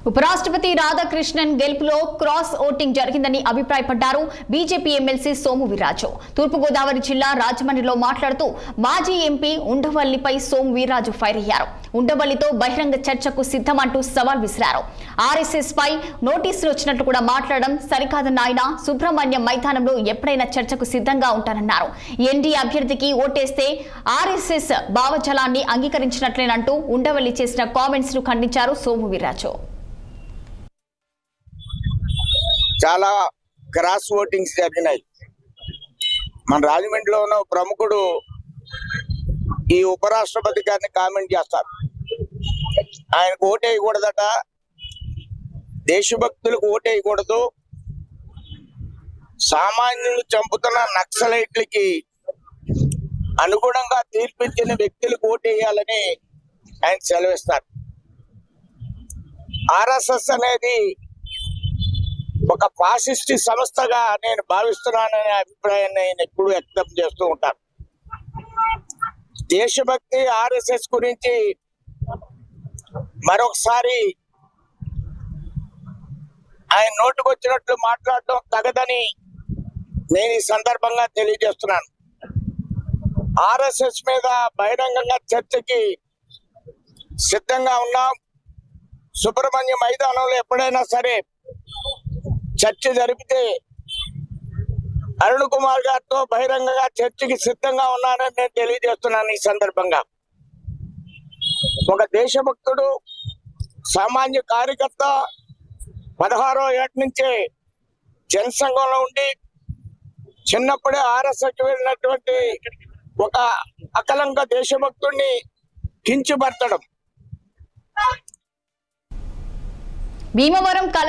ఉపరాష్ట్రపతి రాధాకృష్ణన్ గెలుపులో cross voting జరిగిందని అభిప్రాయపడ్డారు బీజేపీ ఎమ్మెల్సీ సోము వీర్రాజు. తూర్పుగోదావరి జిల్లా రాజమండ్రిలో మాట్లాడుతూ మాజీ ఎంపీ ఉండవల్లిపై సోము వీర్రాజు ఫైర్ అయ్యారు. ఉండవల్లితో బహిరంగ చర్చకు సిద్ధమంటూ సవాల్ విసిరారు. ఆర్ఎస్ఎస్ పై నోటీసులు వచ్చినట్లు కూడా మాట్లాడడం సరికాదన్న ఆయన సుబ్రహ్మణ్యం మైదానంలో ఎప్పుడైనా చర్చకు సిద్ధంగా ఉంటారన్నారు. ఎన్డీఏ అభ్యర్థికి ఓటేస్తే ఆర్ఎస్ఎస్ భావజాలాన్ని అంగీకరించినట్లేనంటూ ఉండవల్లి చేసిన కామెంట్స్ ను ఖండించారు సోము వీర్రాజు. చాలా క్రాస్ ఓటింగ్స్ జరిగినాయి. మన రాజమండ్రిలో ఉన్న ప్రముఖుడు ఈ ఉపరాష్ట్రపతి గారిని కామెంట్ చేస్తారు. ఆయనకు ఓటేయకూడదట, దేశభక్తులకు ఓటేయకూడదు, సామాన్యులు చంపుతున్న నక్సలైట్లకి అనుగుణంగా తీర్పిచ్చిన వ్యక్తులకు ఓటేయాలని ఆయన సెలవిస్తారు. ఆర్ఎస్ఎస్ అనేది ఒక ఫాసిస్ట్ సంస్థగా నేను భావిస్తున్నాననే అభిప్రాయాన్ని ఆయన ఎప్పుడు వ్యక్తం చేస్తూ ఉంటారు. దేశభక్తి ఆర్ఎస్ఎస్ గురించి మరొకసారి ఆయన నోటుకొచ్చినట్లు మాట్లాడటం తగదని నేను ఈ సందర్భంగా తెలియజేస్తున్నాను. ఆర్ఎస్ఎస్ మీద బహిరంగంగా చర్చకి సిద్ధంగా ఉన్నాం. సుబ్రహ్మణ్య మైదానంలో ఎప్పుడైనా సరే చర్చ జరిపితే అరుణ్ కుమార్ గారితో బహిరంగంగా చర్చకి సిద్ధంగా ఉన్నానని నేను తెలియజేస్తున్నాను. ఈ సందర్భంగా ఒక దేశభక్తుడు, సామాన్య కార్యకర్త, 16వ ఏట నుంచే జనసంఘంలో ఉండి చిన్నప్పుడే ఆర్ఎస్ఎస్కి వెళ్ళినటువంటి ఒక అకలంక దేశభక్తుడిని కించపరచడం. భీమవరం కలెక్టర్